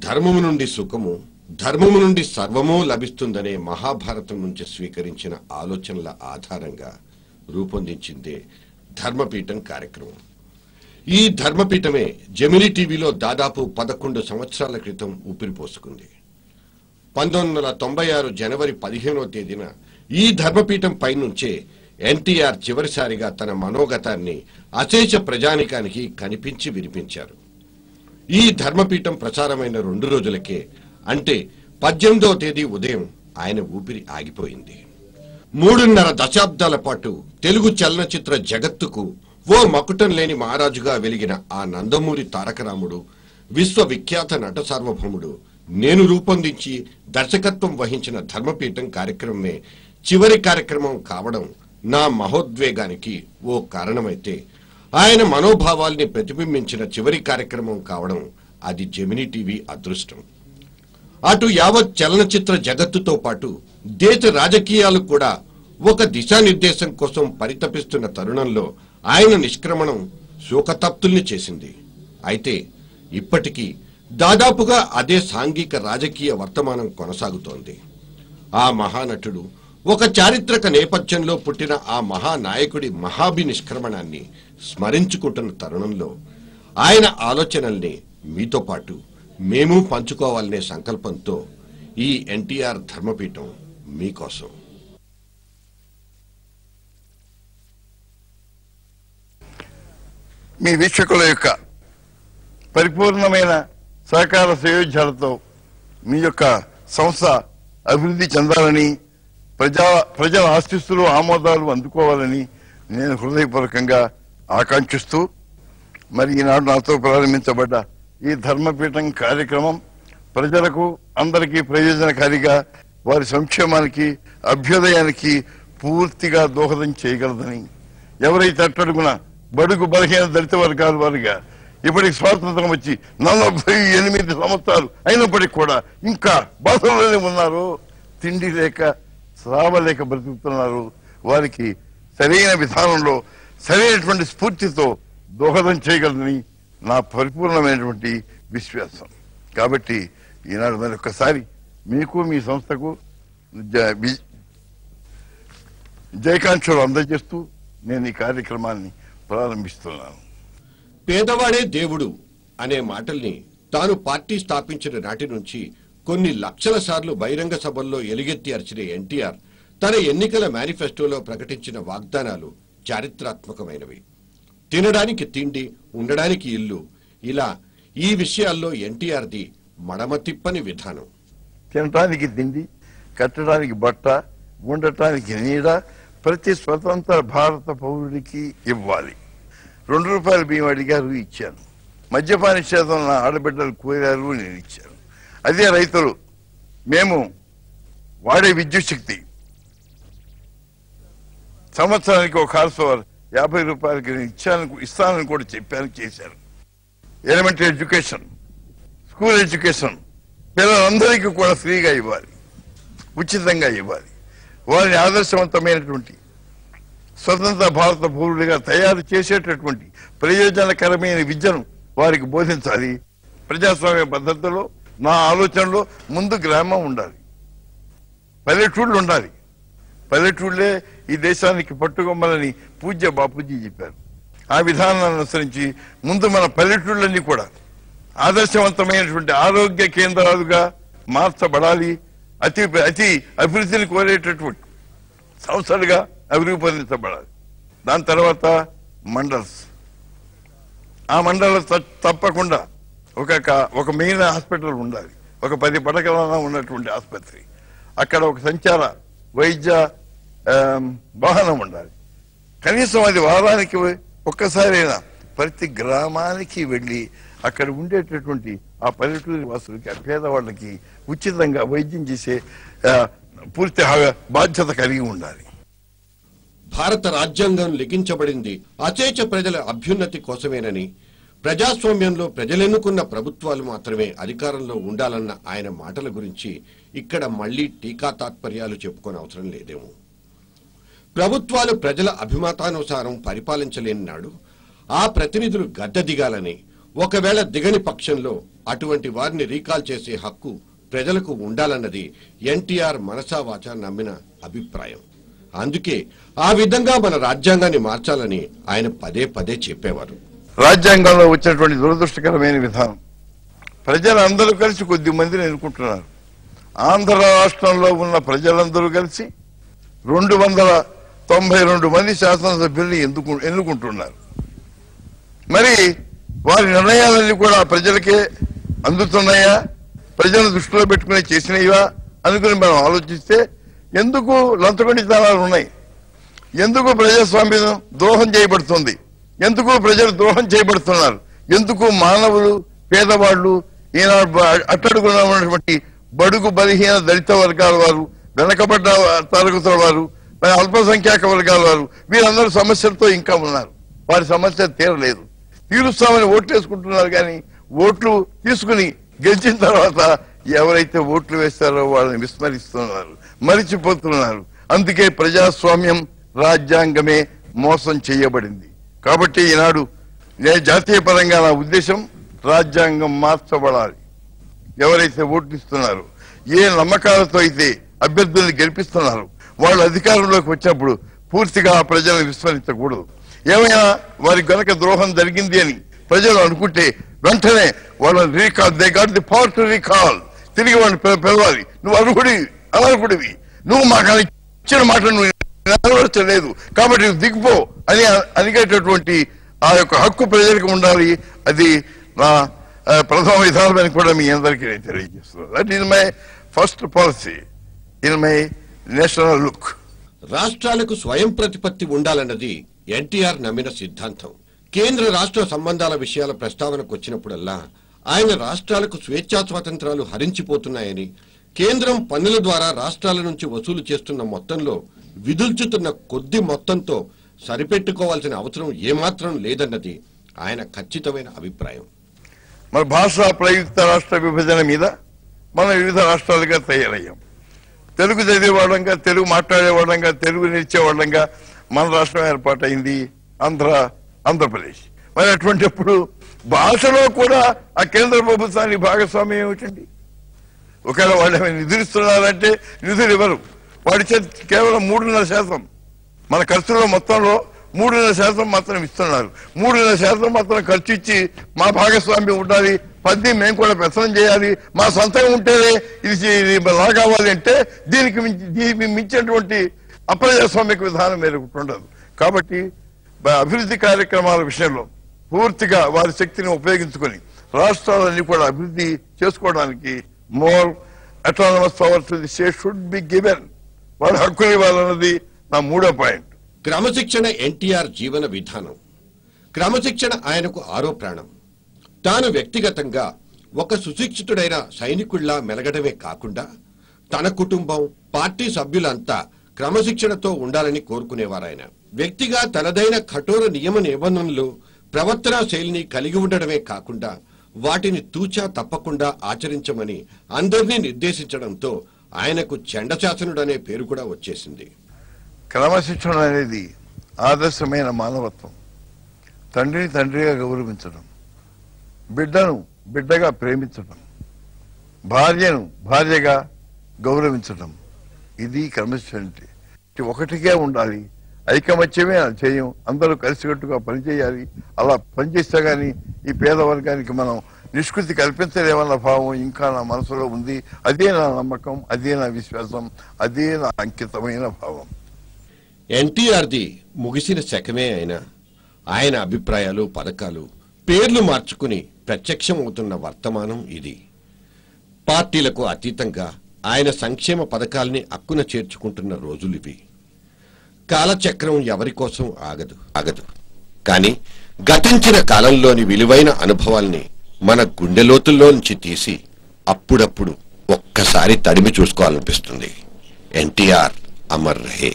ధర్మము నుండి సుఖము, ధర్మము నుండి సర్వము లభిస్తుందనే మహాభారతం నుంచి స్వీకరించిన ఆలోచనల ఆధారంగా రూపొందించిందే ధర్మపీఠం కార్యక్రమం. ఈ ధర్మపీఠమే జెమినీ టీవీలో దాదాపు 11 సంవత్సరాల క్రితం ఊపిరిపోసుకుంది. 1996 జనవరి 15వ తేదీన ఈ ధర్మపీఠం పైనుంచే ఎన్టీఆర్ చివరిసారిగా తన మనోగతాన్ని అశేష ప్రజానికానికి కనిపించి వినిపించారు. ఈ ధర్మపీఠం ప్రసారమైన 2 రోజులకే, అంటే 18వ తేదీ ఉదయం ఆయన ఊపిరి ఆగిపోయింది. 3.5 దశాబ్దాల పాటు తెలుగు చలనచిత్ర జగత్తుకు ఓ మకుటం లేని మహారాజుగా వెలిగిన ఆ నందమూరి తారకరాముడు, విశ్వవిఖ్యాత నట సార్వభౌముడు, నేను రూపొందించి దర్శకత్వం వహించిన ధర్మపీఠం కార్యక్రమమే చివరి కార్యక్రమం కావడం నా మహోద్వేగానికి ఓ కారణమైతే, ఆయన మనోభావాల్ని ప్రతిబింబించిన చివరి కార్యక్రమం కావడం అది జెమినీ టీవీ అదృష్టం. అటు యావత్ చలనచిత్ర జగత్తుతో పాటు దేశ రాజకీయాలు కూడా ఒక దిశానిర్దేశం కోసం పరితపిస్తున్న తరుణంలో ఆయన నిష్క్రమణం శోకతప్తుల్ని చేసింది. అయితే ఇప్పటికీ దాదాపుగా అదే సాంఘిక రాజకీయ వర్తమానం కొనసాగుతోంది. ఆ మహానటుడు ఒక చారిత్రక నేపథ్యంలో పుట్టిన ఆ మహానాయకుడి మహాభినిష్క్రమణాన్ని స్మరించుకుంటున్న తరుణంలో ఆయన ఆలోచనల్ని మీతో పాటు మేము పంచుకోవాలనే సంకల్పంతో ఈ ఎన్టీఆర్ ధర్మపీఠం మీకోసం. మీ వీక్షకుల యొక్క పరిపూర్ణమైన సహకార సంయోజాలతో మీ యొక్క సంస్థ అభివృద్ధి చెందాలని, ప్రజల ఆశీస్సులు ఆమోదాలు అందుకోవాలని నేను హృదయపూర్వకంగా ఆకాంక్షిస్తూ, మరి ఈనాడు నాతో ప్రారంభించబడ్డ ఈ ధర్మపీఠం కార్యక్రమం ప్రజలకు అందరికీ ప్రయోజనకారిగా, వారి సంక్షేమానికి, అభ్యుదయానికి పూర్తిగా దోహదం చేయగలదని, ఎవరైతే అట్టడుగున బడుగు బలహీన దళిత వర్గాల వారిగా ఇప్పటికి స్వాతంత్రం వచ్చి 48 సంవత్సరాలు అయినప్పటికీ కూడా ఇంకా బాధల్లోనే ఉన్నారు, తిండి లేక సావలేక బ్రతుకుతున్నారు, వారికి సరైన విధానంలో సరైనటువంటి స్ఫూర్తితో దోహదం చేయగలదని నా పరిపూర్ణమైనటువంటి విశ్వాసం. కాబట్టి ఈనాడు మరొకసారి మీకు, మీ సంస్థకు జయకాంక్షలు అందజేస్తూ నేను ఈ కార్యక్రమాన్ని ప్రారంభిస్తున్నాను. పేదవాడే దేవుడు అనే మాటల్ని తాను పార్టీ స్థాపించిన నాటి నుంచి కొన్ని లక్షల సార్లు బహిరంగ సభల్లో ఎలుగెత్తి అరిచిన ఎన్టీఆర్ తన ఎన్నికల మేనిఫెస్టోలో ప్రకటించిన వాగ్దానాలు చారిత్రాత్మకమైనవి. తినడానికి తిండి, ఉండడానికి ఇల్లు, ఇలా ఈ విషయాల్లో ఎన్టీఆర్ది మడమ తిప్పని విధానం. తినటానికి తిండి, కట్టడానికి బట్ట, ఉండటానికి నీడ ప్రతి స్వతంత్ర భారత పౌరుడికి ఇవ్వాలి. 2 రూపాయల బియ్యం అడిగారు, ఇచ్చాను. మద్యపాన నిషేధం నా ఆడబిడ్డలు కోరారు, నేను ఇచ్చాను. అదే రైతులు మేము వాడే విద్యుత్ శక్తి సంవత్సరానికి ఒక హార్స్ పవర్ 50 రూపాయలకి ఇస్తానని కూడా చెప్పాను, చేశారు. ఎలిమెంటరీ ఎడ్యుకేషన్, స్కూల్ ఎడ్యుకేషన్ పిల్లలందరికీ కూడా ఫ్రీగా ఇవ్వాలి, ఉచితంగా ఇవ్వాలి. వారిని ఆదర్శవంతమైనటువంటి స్వతంత్ర భారత పౌరుడిగా తయారు చేసేటటువంటి ప్రయోజనకరమైన విద్యను వారికి బోధించాలి. ప్రజాస్వామ్య పద్ధతిలో నా ఆలోచనలో ముందు గ్రామం ఉండాలి, పల్లెటూళ్ళు ఉండాలి. పల్లెటూళ్ళే ఈ దేశానికి పట్టుకొమ్మలని పూజ్య బాపూజీ చెప్పారు. ఆ విధానాన్ని అనుసరించి ముందు మన పల్లెటూళ్ళన్నీ కూడా ఆదర్శవంతమైనటువంటి ఆరోగ్య కేంద్రాలుగా మార్చబడాలి. అతి అభివృద్ధిని కోరేటటువంటి సంస్థలుగా అభివృద్ధిపొందించబడాలి. దాని తర్వాత మండల్స్, ఆ మండలం తప్పకుండా ఒక మెయిన్ హాస్పిటల్ ఉండాలి, ఒక 10 పడకల ఉన్నటువంటి ఆసుపత్రి, అక్కడ ఒక సంచార వైద్య వాహనం ఉండాలి. కనీసం అది వారానికి ఒక్కసారైనా ప్రతి గ్రామానికి వెళ్ళి అక్కడ ఉండేటటువంటి ఆ పల్లెటూరి వాసులకి, ఆ పేదవాళ్ళకి ఉచితంగా వైద్యం చేసే పూర్తి బాధ్యత కలిగి ఉండాలి. భారత రాజ్యాంగం లిఖించబడింది అచేచ ప్రజల అభ్యున్నతి కోసమేనని, ప్రజాస్వామ్యంలో ప్రజలెన్నుకున్న ప్రభుత్వాలు మాత్రమే అధికారంలో ఉండాలన్న ఆయన మాటల గురించి ఇక్కడ మళ్లీ టీకా తాత్పర్యాలు చెప్పుకోని అవసరం లేదేమో. ప్రభుత్వాలు ప్రజల అభిమతానుసారం పరిపాలించలేని నాడు ఆ ప్రతినిధులు గద్దె దిగాలని, ఒకవేళ దిగని పక్షంలో అటువంటి వారిని రీకాల్ చేసే హక్కు ప్రజలకు ఉండాలన్నది ఎన్టీఆర్ మనసా వాచా నమ్మిన అభిప్రాయం. అందుకే ఆ విధంగా మన రాజ్యాంగాన్ని మార్చాలని ఆయన పదే పదే చెప్పేవారు. రాజ్యాంగంలో వచ్చినటువంటి దురదృష్టకరమైన విధానం, ప్రజలందరూ కలిసి కొద్ది మందిని ఎన్నుకుంటున్నారు. ఆంధ్ర రాష్ట్రంలో ఉన్న ప్రజలందరూ కలిసి 292 మంది శాసనసభ్యుల్ని ఎన్నుకుంటున్నారు. మరి వారి నిర్ణయాలన్నీ కూడా ప్రజలకే అందుతున్నాయా, ప్రజలను దృష్టిలో పెట్టుకుని చేసినవా అనుకుని మనం ఆలోచిస్తే ఎందుకు లంచగొండితనాలు ఉన్నాయి, ఎందుకు ప్రజాస్వామ్యం ద్రోహం చేయబడుతుంది, ఎందుకు ప్రజలు ద్రోహం చేయబడుతున్నారు, ఎందుకు మానవులు, పేదవాళ్లు, ఈనాడు అట్టడుగున ఉన్నటువంటి బడుగు బలహీన దళిత వర్గాల వారు, వెనకబడ్డ తరగతుల వారు, అల్పసంఖ్యాక వర్గాల వారు, వీరందరూ సమస్యలతో ఇంకా ఉన్నారు. వారి సమస్య తీరలేదు. తీరుస్తామని ఓట్లు వేసుకుంటున్నారు, కానీ ఓట్లు తీసుకుని గెలిచిన తర్వాత ఎవరైతే ఓట్లు వేస్తారో వాళ్ళని విస్మరిస్తున్నారు, మరిచిపోతున్నారు. అందుకే ప్రజాస్వామ్యం, రాజ్యాంగమే మోసం చేయబడింది. కాబట్టి ఈనాడు జాతీయ పరంగా నా ఉద్దేశం, రాజ్యాంగం మార్చబడాలి. ఎవరైతే ఓట్లు ఇస్తున్నారో, ఏ నమ్మకాలతో అయితే అభ్యర్థుల్ని గెలిపిస్తున్నారు, వాళ్ళు అధికారంలోకి వచ్చినప్పుడు పూర్తిగా ప్రజలను విస్మరించకూడదు. ఏమైనా వారికి గనక ద్రోహం జరిగింది అని ప్రజలు అనుకుంటే వెంటనే వాళ్ళని recall, they got the power to recall, తిరిగి వాళ్ళని పిలవాలి. నువ్వు అనర్హుడివి, నువ్వు మాకు ఇచ్చిన మాట నువ్వు నెరవేర్చలేదు కాబట్టి నువ్వు దిగిపో అని అడిగేటటువంటి ఆ యొక్క హక్కు ప్రజలకు ఉండాలి. అది నా ప్రథమ విధానమని కూడా మీ అందరికీ నేను తెలియజేస్తున్నాను. That is my first policy in my national look. రాష్ట్రాలకు స్వయం ప్రతిపత్తి ఉండాలన్నది ఎన్టీఆర్ నమ్మిన సిద్ధాంతం. కేంద్ర రాష్ట్ర సంబంధాల విషయాల ప్రస్తావనకు వచ్చినప్పుడల్లా ఆయన రాష్ట్రాలకు స్వేచ్ఛా స్వాతంత్రాలు హరించిపోతున్నాయని, కేంద్రం పన్నుల ద్వారా రాష్ట్రాల నుంచి వసూలు చేస్తున్న మొత్తంలో విదుల్చుతున్న కొద్ది మొత్తంతో సరిపెట్టుకోవాల్సిన అవసరం ఏమాత్రం లేదన్నది ఆయన ఖచ్చితమైన అభిప్రాయం. మన భాషా ప్రయుక్త రాష్ట్ర విభజన మీద మనం వివిధ రాష్ట్రాలుగా తయారయ్యాం. తెలుగు చదివేవాళ్ళంగా, తెలుగు మాట్లాడేవాళ్ళంగా, తెలుగు నేర్చేవాళ్ళంగా మన రాష్ట్రం ఏర్పాటైంది, ఆంధ్రప్రదేశ్. మరి అటువంటిప్పుడు భాషలో కూడా ఆ కేంద్ర ప్రభుత్వానికి భాగస్వామ్యం ఏమిటండి? ఒకవేళ వాళ్ళు ఏమైనా నిధులు ఇస్తున్నారంటే నిధులు ఇవ్వరు. వాడి కేవలం 3.5%, మన ఖర్చులో మొత్తంలో 3.5% మాత్రం ఇస్తున్నారు. 3.5% మాత్రం ఖర్చు ఇచ్చి మా భాగస్వామ్యం ఉండాలి, 10 మేము కూడా పెత్తనం చేయాలి, మా సొంతంగా ఉంటేనే ఇది లా కావాలి అంటే దీనికి మించినటువంటి అప్రజాస్వామిక విధానం ఉండదు. కాబట్టి అభివృద్ధి కార్యక్రమాల విషయంలో పూర్తిగా వారి శక్తిని ఉపయోగించుకొని రాష్ట్రాలన్నీ కూడా అభివృద్ధి చేసుకోవడానికి more autonomous power to the state should be given. వాళ్ళ హక్కులు ఇవ్వాలన్నది నా 3వ పాయింట్. క్రమశిక్షణ ఎన్టీఆర్ జీవన విధానం. క్రమశిక్షణ ఆయనకు ఆరో ప్రాణం. తాను వ్యక్తిగతంగా ఒక సుశిక్షితుడైన సైనికుల్లా మెలగడమే కాకుండా తన కుటుంబం, పార్టీ సభ్యులంతా క్రమశిక్షణతో ఉండాలని కోరుకునేవారాయన. వ్యక్తిగా తనదైన కఠోర నియమ నిబంధనలు, ప్రవర్తనా శైలిని కలిగి ఉండడమే కాకుండా వాటిని తూచా తప్పకుండా ఆచరించమని అందరినీ నిర్దేశించడంతో ఆయనకు చండశాసనుడనే పేరు కూడా వచ్చేసింది. క్రమశిక్షణ అనేది ఆదర్శమైన మానవత్వం. తండ్రిని తండ్రిగా గౌరవించడం, బిడ్డను బిడ్డగా ప్రేమించడం, భార్యను భార్యగా గౌరవించడం, ఇది క్రమశిక్షణ. ఒకటిగా ఉండాలి, ఐకమత్యమే చేయం, అందరూ కలిసికట్టుగా పనిచేయాలి. అలా పనిచేస్తే గానీ ఈ పేదవర్గానికి మనం నిష్కృతి కల్పించలేమన్న భావం ఇంకా నా మనసులో ఉంది. అదే నా నమ్మకం, అదే నా విశ్వాసం, అదే నా అంకితమైన భావం. ఎన్టీఆర్ది ముగిసిన శకమే అయినా ఆయన అభిప్రాయాలు, పథకాలు పేర్లు మార్చుకుని ప్రత్యక్షమవుతున్న వర్తమానం ఇది. పార్టీలకు అతీతంగా ఆయన సంక్షేమ పథకాల్ని అక్కున చేర్చుకుంటున్న రోజులివి. కాలచక్రం ఎవరి కోసం ఆగదు. కానీ గతించిన కాలంలోని విలువైన అనుభవాల్ని మన గుండెలోతుల్లో నుంచి తీసి అప్పుడప్పుడు ఒక్కసారి తడిమి చూసుకోవాలనిపిస్తుంది. ఎన్టీఆర్ అమర్ రహే.